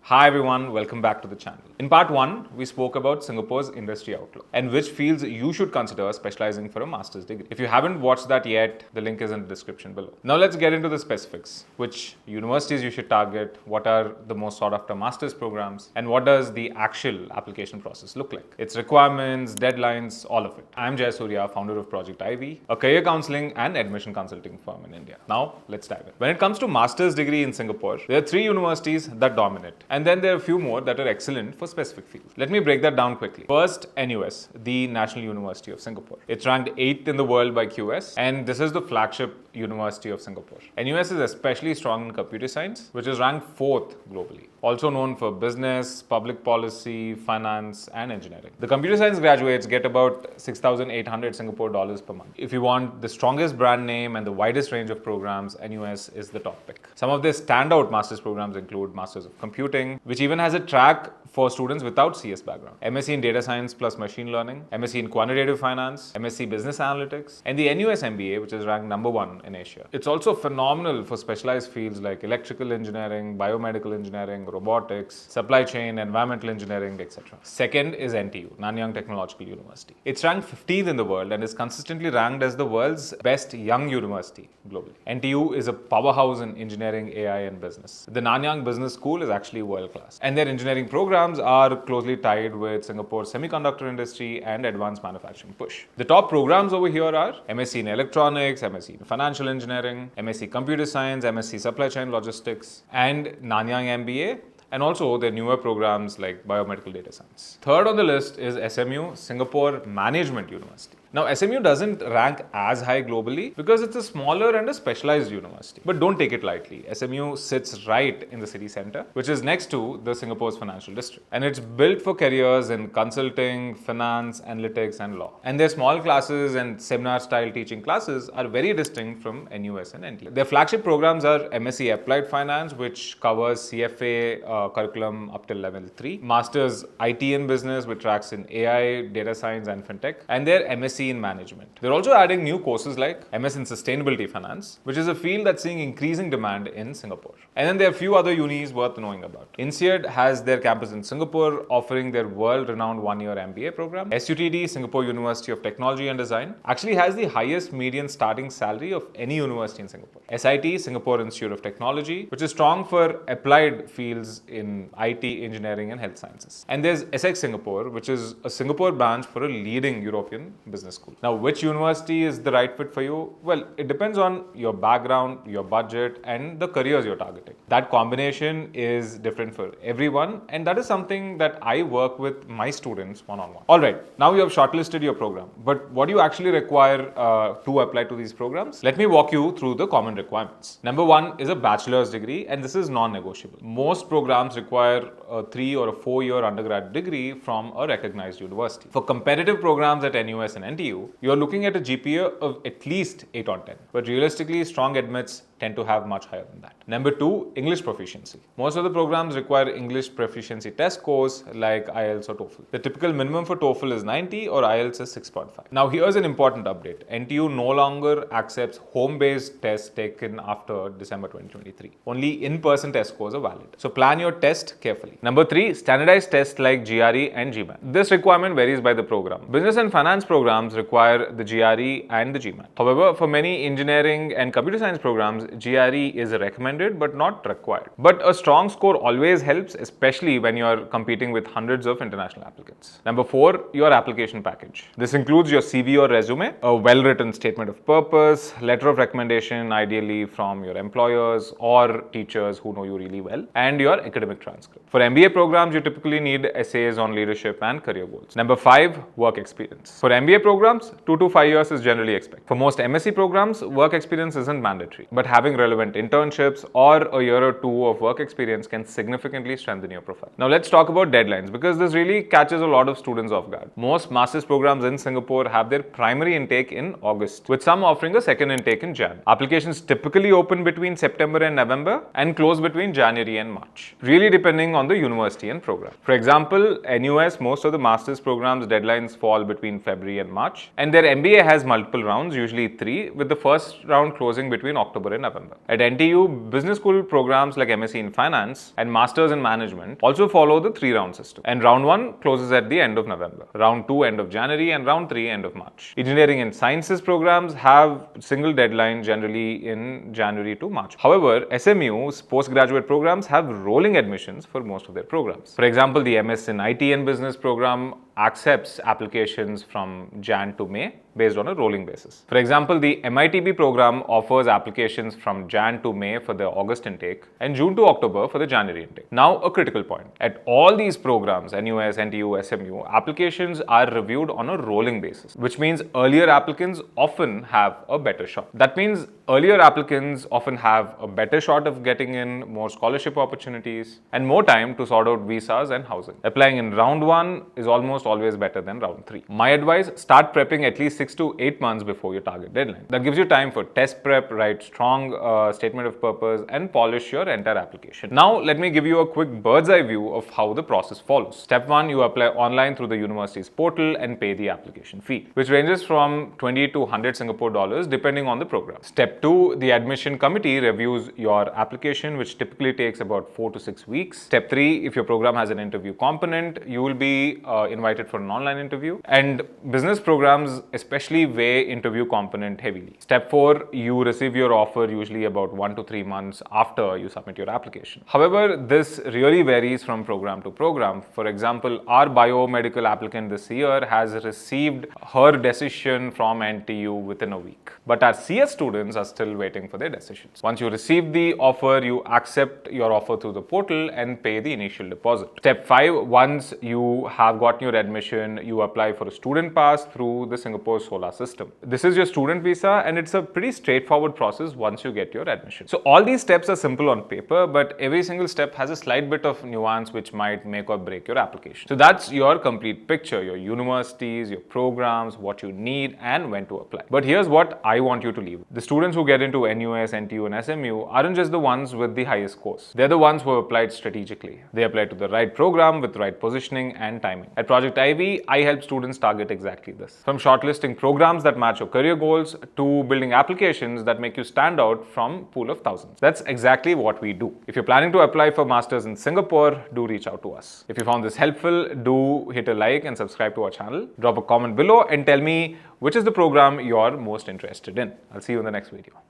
Hi everyone, welcome back to the channel. In part 1, we spoke about Singapore's industry outlook and which fields you should consider specializing for a master's degree. If you haven't watched that yet, the link is in the description below. Now let's get into the specifics. Which universities you should target, what are the most sought after master's programs, and what does the actual application process look like? Its requirements, deadlines, all of it. I'm Jay Surya, founder of Project Ivy, a career counseling and admission consulting firm in India. Now let's dive in. When it comes to master's degree in Singapore, there are 3 universities that dominate. And then there are a few more that are excellent for specific fields. Let me break that down quickly. First, NUS, the National University of Singapore. It's ranked 8th in the world by QS, and this is the flagship University of Singapore. NUS is especially strong in computer science, which is ranked 4th globally. Also known for business, public policy, finance, and engineering. The computer science graduates get about 6,800 Singapore dollars per month. If you want the strongest brand name and the widest range of programs, NUS is the top pick. Some of their standout master's programs include Masters of Computing, which even has a track for students without CS background, MSc in Data Science plus Machine Learning, MSc in Quantitative Finance, MSc Business Analytics, and the NUS MBA, which is ranked number 1 in Asia. It's also phenomenal for specialized fields like electrical engineering, biomedical engineering, robotics, supply chain, environmental engineering, etc. Second is NTU, Nanyang Technological University. It's ranked 15th in the world and is consistently ranked as the world's best young university globally. NTU is a powerhouse in engineering, AI, and business. The Nanyang Business School is actually world class, and their engineering programs are closely tied with Singapore's semiconductor industry and advanced manufacturing push. The top programs over here are MSc in Electronics, MSc in Financial Engineering, MSc Computer Science, MSc Supply Chain Logistics, and Nanyang MBA, and also their newer programs like Biomedical Data Science. Third on the list is SMU, Singapore Management University. Now, SMU doesn't rank as high globally because it's a smaller and a specialized university. But don't take it lightly. SMU sits right in the city center, which is next to the Singapore's financial district. And it's built for careers in consulting, finance, analytics, and law. And their small classes and seminar-style teaching classes are very distinct from NUS and NTU. Their flagship programs are MSc Applied Finance, which covers CFA curriculum up till level 3, Masters IT in Business, which tracks in AI, data science, and fintech, and their MSc in Management. They're also adding new courses like MS in Sustainability Finance, which is a field that's seeing increasing demand in Singapore. And then there are a few other unis worth knowing about. INSEAD has their campus in Singapore, offering their world-renowned 1-year MBA program. SUTD, Singapore University of Technology and Design, actually has the highest median starting salary of any university in Singapore. SIT, Singapore Institute of Technology, which is strong for applied fields in IT, engineering, and health sciences. And there's SX Singapore, which is a Singapore branch for a leading European business school. Now, which university is the right fit for you? Well, it depends on your background, your budget, and the careers you're targeting. That combination is different for everyone, and that is something that I work with my students one-on-one. All right, now you have shortlisted your program, but what do you actually require to apply to these programs? Let me walk you through the common requirements. Number 1 is a bachelor's degree, and this is non-negotiable. Most programs require a 3 or a 4-year undergrad degree from a recognized university. For competitive programs at NUS and NTU, you're looking at a GPA of at least 8 on 10, but realistically, strong admits tend to have much higher than that. Number 2, English proficiency. Most of the programs require English proficiency test scores like IELTS or TOEFL. The typical minimum for TOEFL is 90 or IELTS is 6.5. Now, here's an important update. NTU no longer accepts home-based tests taken after December 2023. Only in-person test scores are valid. So plan your test carefully. Number 3, standardized tests like GRE and GMAT. This requirement varies by the program. Business and finance programs require the GRE and the GMAT. However, for many engineering and computer science programs, GRE is recommended but not required. But a strong score always helps, especially when you are competing with hundreds of international applicants. Number 4, your application package. This includes your CV or resume, a well-written statement of purpose, letter of recommendation, ideally from your employers or teachers who know you really well, and your academic transcript. For MBA programs, you typically need essays on leadership and career goals. Number 5, work experience. For MBA programs, 2 to 5 years is generally expected. For most MSc programs, work experience isn't mandatory, but having relevant internships or a year or 2 of work experience can significantly strengthen your profile. Now let's talk about deadlines, because this really catches a lot of students off guard. Most master's programs in Singapore have their primary intake in August, with some offering a second intake in Jan. Applications typically open between September and November and close between January and March, really depending on the university and program. For example, NUS, most of the master's programs deadlines fall between February and March, and their MBA has multiple rounds, usually 3, with the first round closing between October and November. At NTU, business school programs like MSc in Finance and Masters in Management also follow the 3-round system. And round 1 closes at the end of November, round 2 end of January, and round 3 end of March. Engineering and Sciences programs have single deadline generally in January to March. However, SMU's postgraduate programs have rolling admissions for most of their programs. For example, the MS in IT and Business program accepts applications from Jan to May based on a rolling basis. For example, the MITB program offers applications from Jan to May for the August intake and June to October for the January intake. Now, a critical point. At all these programs, NUS, NTU, SMU, applications are reviewed on a rolling basis, which means earlier applicants often have a better shot. That means earlier applicants often have a better shot of getting in more scholarship opportunities and more time to sort out visas and housing. Applying in round 1 is almost always better than round 3. My advice, start prepping at least 6 to 8 months before your target deadline. That gives you time for test prep, write strong statement of purpose, and polish your entire application. Now, let me give you a quick bird's eye view of how the process follows. Step 1, you apply online through the university's portal and pay the application fee, which ranges from 20 to 100 Singapore dollars depending on the program. Step 2, the admission committee reviews your application, which typically takes about 4 to 6 weeks. Step 3, if your program has an interview component, you will be invited for an online interview. And business programs especially weigh interview component heavily. Step 4, you receive your offer usually about 1 to 3 months after you submit your application. However, this really varies from program to program. For example, our biomedical applicant this year has received her decision from NTU within a week. But our CS students are still waiting for their decisions. Once you receive the offer, you accept your offer through the portal and pay the initial deposit. Step 5, once you have gotten your admission, you apply for a student pass through the Singapore Solar system. This is your student visa, and it's a pretty straightforward process once you get your admission. So all these steps are simple on paper, but every single step has a slight bit of nuance which might make or break your application. So that's your complete picture, your universities, your programs, what you need, and when to apply. But here's what I want you to leave. The students who get into NUS, NTU, and SMU aren't just the ones with the highest scores. They're the ones who have applied strategically. They applied to the right program with right positioning and timing. At Project Ivy, I help students target exactly this. From shortlisting programs that match your career goals to building applications that make you stand out from pool of thousands. That's exactly what we do. If you're planning to apply for masters in Singapore, do reach out to us. If you found this helpful, do hit a like and subscribe to our channel. Drop a comment below and tell me which is the program you're most interested in. I'll see you in the next video.